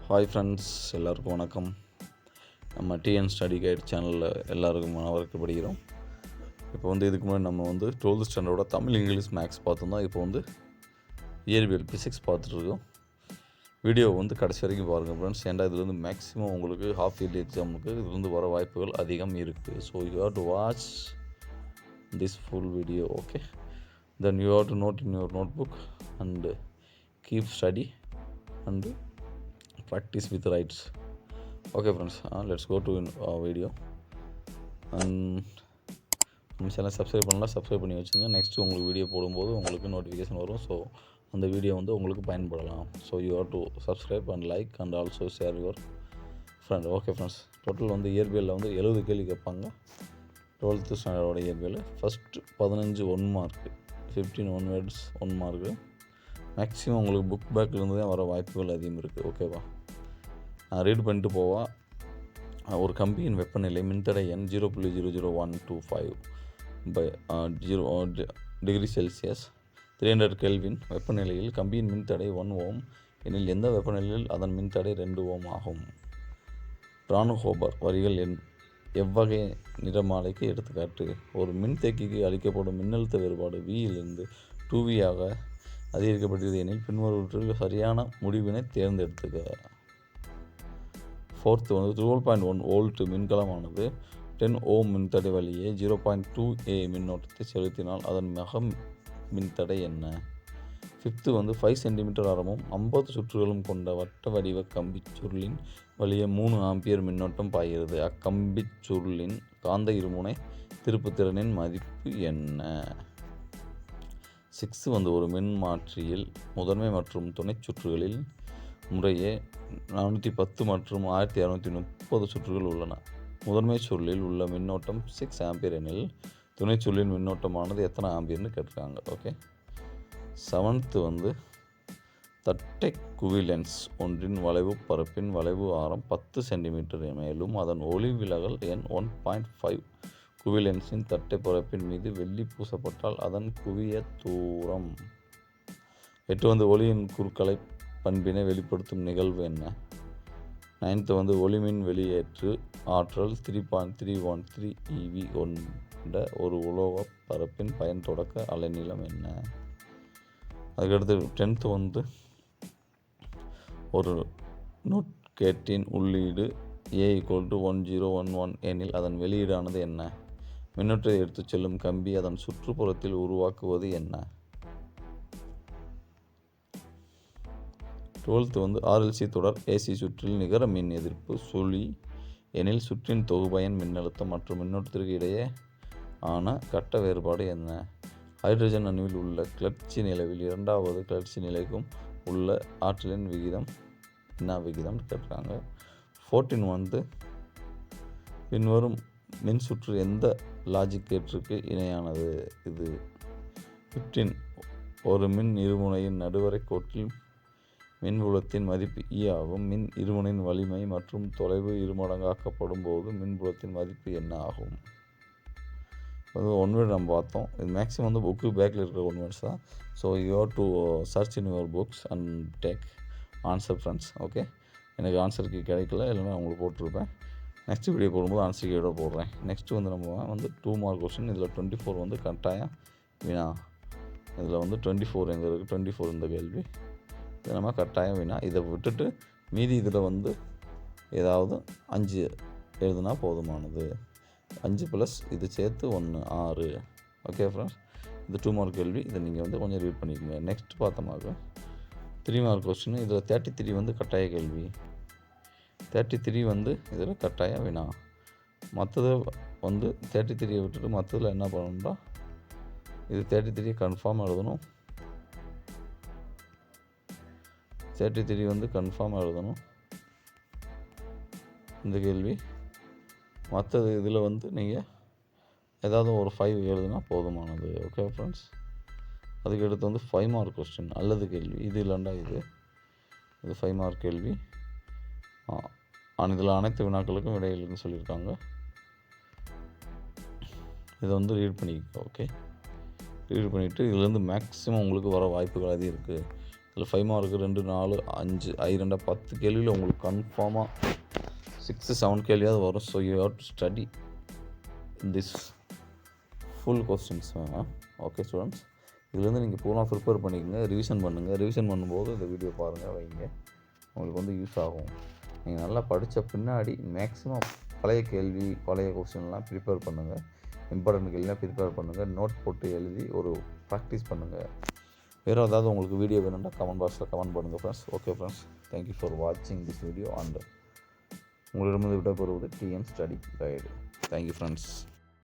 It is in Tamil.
ஹாய் ஃப்ரெண்ட்ஸ், எல்லாருக்கும் வணக்கம். நம்ம டிஎன் ஸ்டடி கைட் சேனலில் எல்லாருக்கும் மாணவருக்கு படிக்கிறோம். இப்போ இதுக்கு முன்னாடி நம்ம 12th ஸ்டாண்டர்டோட தமிழ், இங்கிலீஷ், மேக்ஸ் பார்த்தோம்னா இப்போ இயற்பியல் ஃபிசிக்ஸ் பார்த்துட்ருக்கோம். வீடியோ கடைசி வரைக்கும் பாருங்கள் ஃப்ரெண்ட்ஸ். ஏன்டா இதில் மேக்ஸிமம் உங்களுக்கு ஹாஃப் இயர்லி எக்ஸாமுக்கு இதில் வர வாய்ப்புகள் அதிகம் இருக்குது. So you have to watch this full video. Okay, then you have to note in your notebook and keep study and practice with rights. Okay friends, let's go to video. நம்ம சேனல் சப்ஸ்கிரைப் பண்ணலாம், சப்ஸ்கிரைப் பண்ணி வச்சுங்க. நெக்ஸ்ட்டு உங்களுக்கு வீடியோ போடும்போது உங்களுக்கு நோட்டிஃபிகேஷன் வரும். ஸோ அந்த வீடியோ உங்களுக்கு பயன்படலாம். So you have to subscribe and like and also share your friend. Okay friends, total இயற்பியலில் 70 கேள்வி கேட்பாங்க. 12th ஸ்டாண்டர்டோட இயற்பியல் first 15 1 mark, 15 1 words 1 mark. Maximum உங்களுக்கு புக் பேக்லேருந்து தான் வர வாய்ப்புகள் அதிகம் இருக்குது. ஓகேவா, நான் ரீட் பண்ணிட்டு போவேன். ஒரு கம்பியின் வெப்பநிலை மின்தடை எண் 0.00125 பை 0 டிகிரி செல்சியஸ் 300 கெல்வின் வெப்பநிலையில் கம்பியின் மின்தடை 1 ஓம் எனில் எந்த வெப்பநிலையில் அதன் மின்தடை 2 ஓம் ஆகும்? பிரானுஹோபர் வரிகள் எவ்வகை நிறமாலைக்கு எடுத்துக்காட்டு? ஒரு மின்தேக்கிக்கு அளிக்கப்படும் மின்னழுத்த வேறுபாடு Vயிலிருந்து 2V ஆக அதிகரிக்கப்பட்டது எனில் பின்வருவற்றிற்கு சரியான முடிவினை தேர்ந்தெடுத்துக்க. 4th 12.1 வோல்ட் மின்கலமானது 10 ஓம் மின்தடை வழியே 0.2 A மின்னோட்டத்தை செலுத்தினால் அதன் மின்தடை என்ன? 5th 5 சென்டிமீட்டர் ஆரமும் 50 சுற்றுகளும் கொண்ட வட்ட வடிவ கம்பிச் சுருளின் வழியே 3 ஆம்பியர் மின்னோட்டம் பாய்கிறது. அக்கம்பிச் சுருளின் காந்த இருமுனை திருப்புத்திறனின் மதிப்பு என்ன? 6th ஒரு மின்மாற்றியில் முதன்மை மற்றும் துணை சுற்றுகளில் முறையே 410 மற்றும் 1630 சுற்றுகள் உள்ளன. முதன்மை சுருளில் உள்ள மின்னோட்டம் 6 ஆம்பியர் எனில் துணை சுருளின் மின்னோட்டமானது எத்தனை ஆம்பியர்னு கேட்டிருக்காங்க. ஓகே, 7th தட்டை குவிலென்ஸ் ஒன்றின் வளைவு பரப்பின் வளைவு ஆரம் 10 சென்டிமீட்டர் மேலும் அதன் ஒளி விலகல் எண் 1.5 குவிலென்ஸின் தட்டை பரப்பின் மீது வெள்ளி பூசப்பட்டால் அதன் குவிய தூரம். 8 ஒளியின் குறுக்கலை பண்பினை வெளிப்படுத்தும் நிகழ்வு என்ன? 9th ஒளிமின் வெளியேற்று ஆற்றல் 3.313 EV கொண்ட ஒரு உலோக பரப்பின் பயன் தொடக்க அலைநீளம் என்ன? அதுக்கடுத்து 10th ஒரு நுட்கேட்டின் உள்ளீடு A = 1011 எனில் அதன் வெளியீடானது என்ன? மின்னோட்டத்தை எடுத்துச் செல்லும் கம்பி அதன் சுற்றுப்புறத்தில் உருவாக்குவது என்ன? 12th RLC தொடர் AC சுற்றில் நிகர மின் எதிர்ப்பு சுழி எனில் சுற்றின் தொகுபயன் மின்னழுத்தம் மற்றும் மின்னோட்டத்திற்கு இடையே ஆன கட்ட வேறுபாடு என்ன? ஹைட்ரஜன் அணுவில் உள்ள கிளர்ச்சி நிலையில் 2வது கிளர்ச்சி நிலைக்கும் உள்ள ஆற்றலின் விகிதம் என்ன விகிதம் கேட்குறாங்க. 14 பின்வரும் மின் சுற்று எந்த லாஜிக் கேட்டிற்கு இணையானது? இது 15 ஒரு மின் இருமுனையின் நடுவரை கோட்டில் மின்புலத்தின் மதிப்பு E ஆகும். மின் இருமுனையின் வலிமை மற்றும் தொலைவு இருமடங்காக்கப்படும் போது மின்புலத்தின் மதிப்பு என்ன ஆகும்? ஒன் வேர்டு நம்ம பார்த்தோம். இது மேக்ஸிமம் புக்கு பேக்கில் இருக்கிற ஒன் வேர்ட்ஸ் தான். So you have to search in your books and take answer friends. Okay, எனக்கு ஆன்சருக்கு கிடைக்கல, இல்லைன்னா உங்களுக்கு போட்டிருப்பேன். நெக்ஸ்ட் வீடியோ போடும்போது ஆன்சர் கீழே போடுறேன். நெக்ஸ்ட்டு நம்ம 2 மார்க் கொஸ்டின். இதில் 24 கட்டாயம் வினா. இதில் 24 எங்கே இருக்குது? 24 இந்த கேள்வி இது நம்ம கட்டாயம் வினா. இதை விட்டுட்டு மீதி இதில் ஏதாவது 5 எழுதுனா போதுமானது. 5 + இது சேர்த்து 1 6. ஓகே ஃப்ரெண்ட்ஸ், இது 2 மார்க் கேள்வி. இதை நீங்கள் கொஞ்சம் ரீட் பண்ணிக்கோங்க. நெக்ஸ்ட் பார்த்தோமாக 3 மார்க் கொஸ்டின். இதில் 33 கட்டாய கேள்வி. 33 இதில் கட்டாய வினா. மற்றது 33 விட்டுட்டு மற்றதில் என்ன பண்ணணும்னா இது 33 கன்ஃபார்ம் எழுதணும். 33 கன்ஃபார்ம் எழுதணும் இந்த கேள்வி. மற்றது இதில் நீங்கள் ஏதாவது ஒரு 5 எழுதுனா போதுமானது. ஓகே ஃப்ரெண்ட்ஸ், அதுக்கடுத்து 5 மார்க் கொஸ்டின் அல்லது கேள்வி. இது இல்லைண்டா இது 5 மார்க் கேள்வி. இதில் அனைத்து வினாக்களுக்கும் விடையில்னு சொல்லியிருக்காங்க. இதை ரீட் பண்ணிக்க. ஓகே, ரீட் பண்ணிவிட்டு இதுலேருந்து மேக்ஸிமம் உங்களுக்கு வர வாய்ப்புகள் அதிகம் இருக்குது. அதில் 5 மார்க்கு 2 4 5 2 10 கேள்வியில் உங்களுக்கு கன்ஃபார்மாக 6-7 கேள்வியாவது வரும். So you have to study this full questions. Okay students, இதுலேருந்து நீங்கள் பூரா ப்ரிப்பேர் பண்ணிக்கோங்க, ரிவிஷன் பண்ணுங்கள். ரிவிஷன் பண்ணும்போது இந்த வீடியோ பாருங்கள், வைங்க, உங்களுக்கு வந்து யூஸ் ஆகும். நீங்கள் நல்லா படித்த பின்னாடி மேக்ஸிமம் பழைய கேள்வி பழைய கொஸ்டின்லாம் ப்ரிப்பேர் பண்ணுங்கள். இம்பார்ட்டன்ட் கேள்விலாம் ப்ரிப்பேர் பண்ணுங்கள். நோட் போட்டு எழுதி ஒரு ப்ராக்டிஸ் பண்ணுங்கள். வேறு ஏதாவது உங்களுக்கு வீடியோ வேணும்னா கமெண்ட் பாக்ஸில் கமெண்ட் பண்ணுங்கள் friends. Okay friends, thank you for வாட்சிங் திஸ் வீடியோ. அண்ட் உங்களிடமிருந்து விடைபெறுவது TN study guide. Thank you friends.